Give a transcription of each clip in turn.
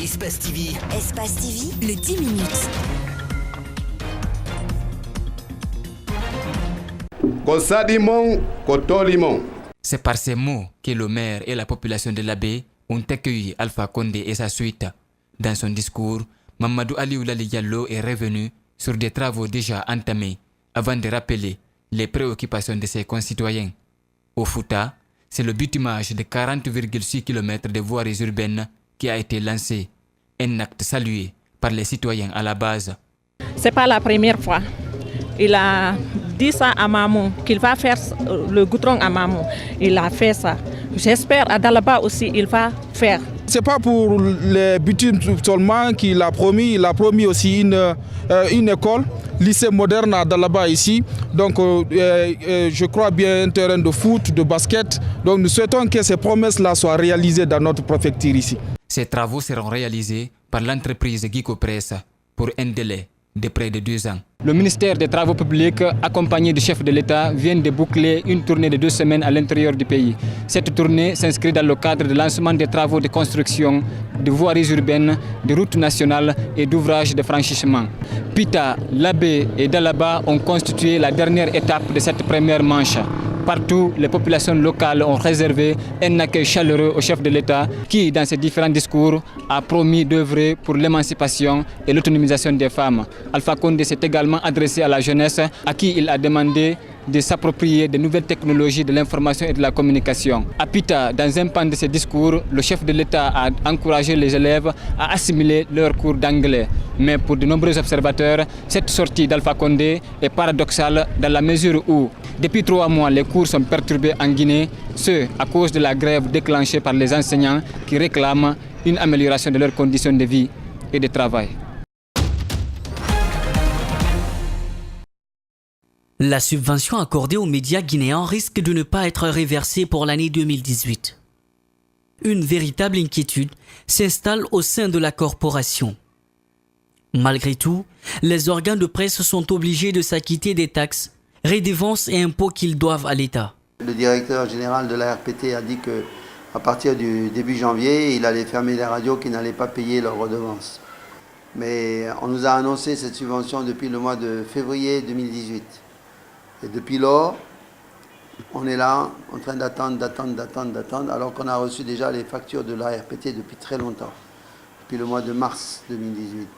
Espace TV. Espace TV, le 10 minutes. C'est par ces mots que le maire et la population de l'Abbé ont accueilli Alpha Condé et sa suite. Dans son discours, Mamadou Aliou Lali Diallo est revenu sur des travaux déjà entamés avant de rappeler les préoccupations de ses concitoyens. Au Fouta, c'est le bitumage de 40,6 km de voiries urbaines qui a été lancé, un acte salué par les citoyens à la base. C'est pas la première fois. Il a dit ça à Mamou, qu'il va faire le goudron à Mamou. Il a fait ça. J'espère à Dalaba aussi, il va faire. C'est pas pour les bitumes seulement qu'il a promis. Il a promis aussi une école, lycée moderne à Dalaba ici. Donc je crois bien un terrain de foot, de basket. Donc nous souhaitons que ces promesses-là soient réalisées dans notre préfecture ici. Ces travaux seront réalisés par l'entreprise Guico Press pour un délai de près de 2 ans. Le ministère des Travaux publics, accompagné du chef de l'État, vient de boucler une tournée de 2 semaines à l'intérieur du pays. Cette tournée s'inscrit dans le cadre du lancement des travaux de construction, de voiries urbaines, de routes nationales et d'ouvrages de franchissement. Pita, Labé et Dalaba ont constitué la dernière étape de cette première manche. Partout, les populations locales ont réservé un accueil chaleureux au chef de l'État qui, dans ses différents discours, a promis d'œuvrer pour l'émancipation et l'autonomisation des femmes. Alpha Condé s'est également adressé à la jeunesse à qui il a demandé de s'approprier des nouvelles technologies de l'information et de la communication. À Pita, dans un pan de ses discours, le chef de l'État a encouragé les élèves à assimiler leurs cours d'anglais. Mais pour de nombreux observateurs, cette sortie d'Alpha Condé est paradoxale dans la mesure où, depuis 3 mois, les cours sont perturbés en Guinée, ce à cause de la grève déclenchée par les enseignants qui réclament une amélioration de leurs conditions de vie et de travail. La subvention accordée aux médias guinéens risque de ne pas être reversée pour l'année 2018. Une véritable inquiétude s'installe au sein de la corporation. Malgré tout, les organes de presse sont obligés de s'acquitter des taxes, redevances et impôts qu'ils doivent à l'État. Le directeur général de la RPT a dit qu'à partir du début janvier, il allait fermer les radios qui n'allaient pas payer leurs redevances. Mais on nous a annoncé cette subvention depuis le mois de février 2018. Et depuis lors, on est là en train d'attendre, alors qu'on a reçu déjà les factures de la RPT depuis très longtemps, depuis le mois de mars 2018.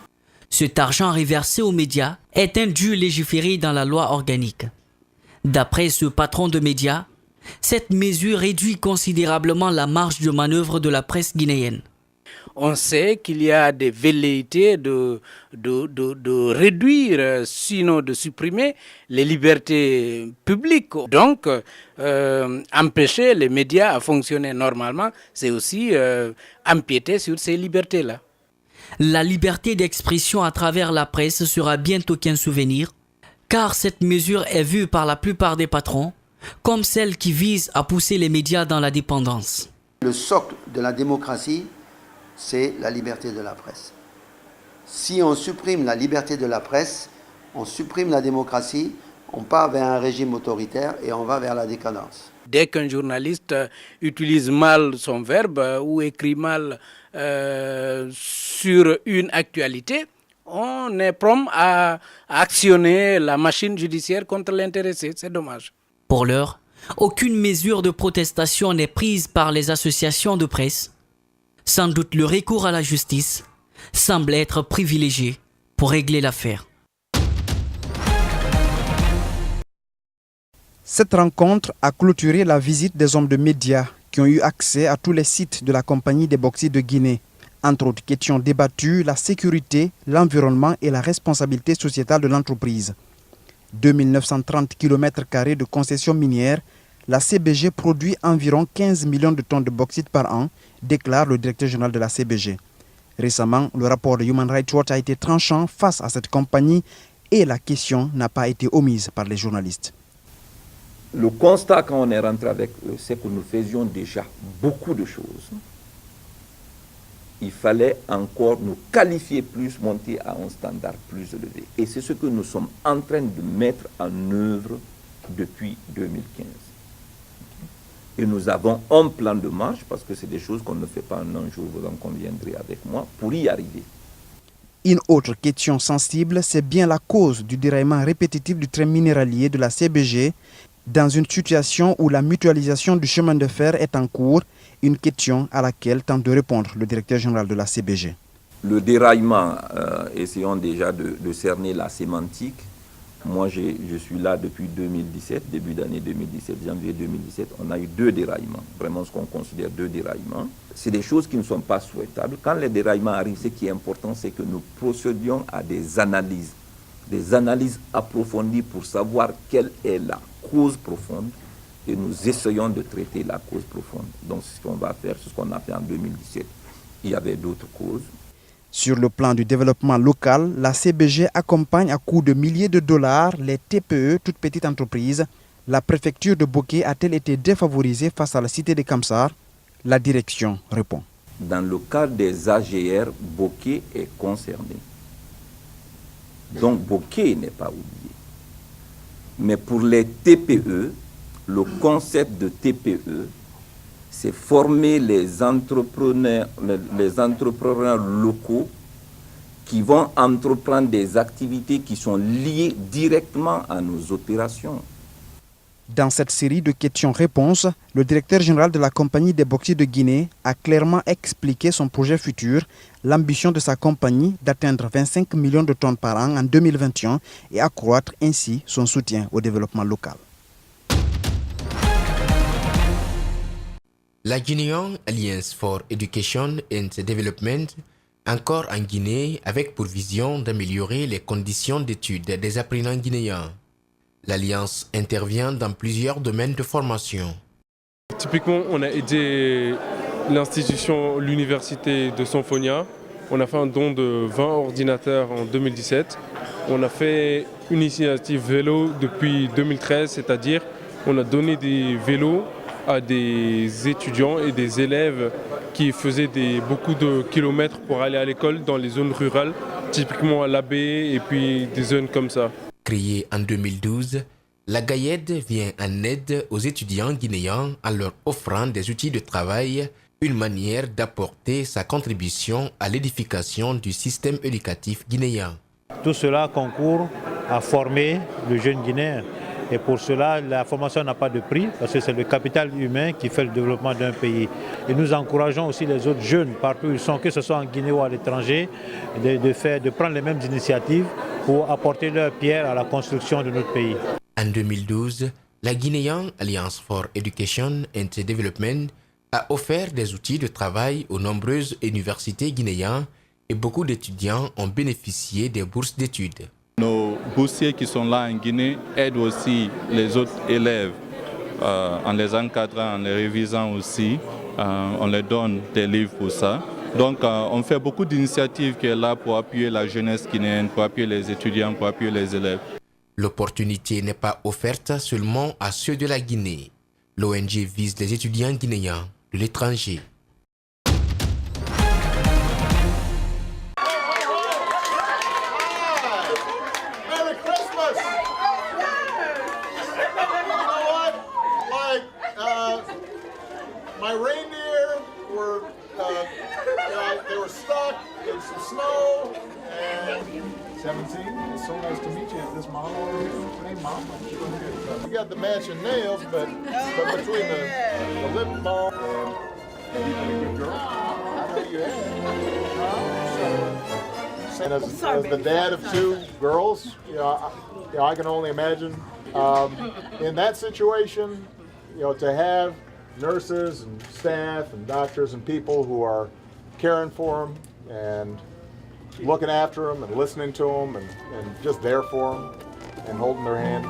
Cet argent reversé aux médias est un dû légiféré dans la loi organique. D'après ce patron de médias, cette mesure réduit considérablement la marge de manœuvre de la presse guinéenne. On sait qu'il y a des velléités de réduire, sinon de supprimer les libertés publiques. Donc, empêcher les médias à fonctionner normalement, c'est aussi empiéter sur ces libertés-là. La liberté d'expression à travers la presse sera bientôt qu'un souvenir, car cette mesure est vue par la plupart des patrons comme celle qui vise à pousser les médias dans la dépendance. Le socle de la démocratie, c'est la liberté de la presse. Si on supprime la liberté de la presse, on supprime la démocratie, on part vers un régime autoritaire et on va vers la décadence. Dès qu'un journaliste utilise mal son verbe ou écrit mal sur une actualité, on est prompt à actionner la machine judiciaire contre l'intéressé. C'est dommage. Pour l'heure, aucune mesure de protestation n'est prise par les associations de presse. Sans doute le recours à la justice semble être privilégié pour régler l'affaire. Cette rencontre a clôturé la visite des hommes de médias qui ont eu accès à tous les sites de la compagnie des bauxites de Guinée. Entre autres questions débattues, la sécurité, l'environnement et la responsabilité sociétale de l'entreprise. 2930 km² de concessions minières, la CBG produit environ 15 millions de tonnes de bauxite par an, déclare le directeur général de la CBG. Récemment, le rapport de Human Rights Watch a été tranchant face à cette compagnie et la question n'a pas été omise par les journalistes. Le constat quand on est rentré avec eux, c'est que nous faisions déjà beaucoup de choses. Il fallait encore nous qualifier plus, monter à un standard plus élevé. Et c'est ce que nous sommes en train de mettre en œuvre depuis 2015. Et nous avons un plan de marche, parce que c'est des choses qu'on ne fait pas en un jour, vous en conviendrez avec moi, pour y arriver. Une autre question sensible, c'est bien la cause du déraillement répétitif du train minéralier de la CBG dans une situation où la mutualisation du chemin de fer est en cours, une question à laquelle tente de répondre le directeur général de la CBG. Le déraillement, essayons déjà de cerner la sémantique. Moi, je suis là depuis 2017, début d'année 2017, janvier 2017. On a eu 2 déraillements, vraiment ce qu'on considère 2 déraillements. C'est des choses qui ne sont pas souhaitables. Quand les déraillements arrivent, ce qui est important, c'est que nous procédions à des analyses approfondies pour savoir quelle est la cause profonde et nous essayons de traiter la cause profonde. Donc, c'est ce qu'on va faire, c'est ce qu'on a fait en 2017. Il y avait d'autres causes. Sur le plan du développement local, la CBG accompagne à coût de milliers de dollars les TPE, toutes petites entreprises. La préfecture de Boké a-t-elle été défavorisée face à la cité de Kamsar? La direction répond. Dans le cas des AGR, Boké est concerné. Donc Boké n'est pas oublié. Mais pour les TPE, le concept de TPE, c'est former les entrepreneurs locaux qui vont entreprendre des activités qui sont liées directement à nos opérations. Dans cette série de questions-réponses, le directeur général de la compagnie des bauxites de Guinée a clairement expliqué son projet futur, l'ambition de sa compagnie d'atteindre 25 millions de tonnes par an en 2021 et accroître ainsi son soutien au développement local. La Guinean Alliance for Education and Development, encore en Guinée, avec pour vision d'améliorer les conditions d'études des apprenants guinéens. L'Alliance intervient dans plusieurs domaines de formation. Typiquement, on a aidé l'université de Sonfonia. On a fait un don de 20 ordinateurs en 2017. On a fait une initiative vélo depuis 2013, c'est-à-dire on a donné des vélos à des étudiants et des élèves qui faisaient beaucoup de kilomètres pour aller à l'école dans les zones rurales, typiquement à l'Abbé et puis des zones comme ça. Créée en 2012, la GAIED vient en aide aux étudiants guinéens en leur offrant des outils de travail, une manière d'apporter sa contribution à l'édification du système éducatif guinéen. Tout cela concourt à former le jeune Guinéen. Et pour cela, la formation n'a pas de prix, parce que c'est le capital humain qui fait le développement d'un pays. Et nous encourageons aussi les autres jeunes, partout où ils sont, que ce soit en Guinée ou à l'étranger, de prendre les mêmes initiatives pour apporter leur pierre à la construction de notre pays. En 2012, la Guinean Alliance for Education and Development a offert des outils de travail aux nombreuses universités guinéennes et beaucoup d'étudiants ont bénéficié des bourses d'études. Nos boursiers qui sont là en Guinée aident aussi les autres élèves en les encadrant, en les révisant aussi. On leur donne des livres pour ça. Donc on fait beaucoup d'initiatives qui est là pour appuyer la jeunesse guinéenne, pour appuyer les étudiants, pour appuyer les élèves. L'opportunité n'est pas offerte seulement à ceux de la Guinée. L'ONG vise les étudiants guinéens de l'étranger. My reindeer were, they were stuck in some snow, and 17, it's so nice to meet you. Is this Mom over here? Hey, Mom. You got the matching nails, but between the lip balm and you good girl. I know you have. And as the dad of 2 girls, I can only imagine in that situation, to have nurses and staff and doctors and people who are caring for them and looking after them and listening to them and just there for them and holding their hand.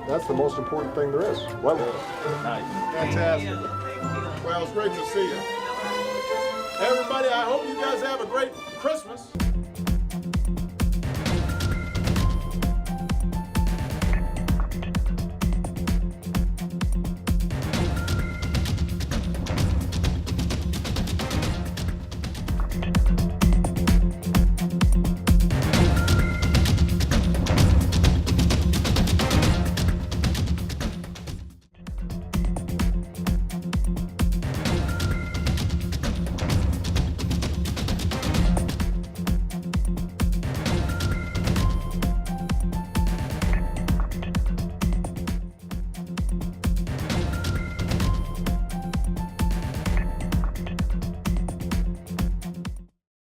That's the most important thing there is. Well, nice. Fantastic. Well, it's great to see you. Everybody, I hope you guys have a great Christmas.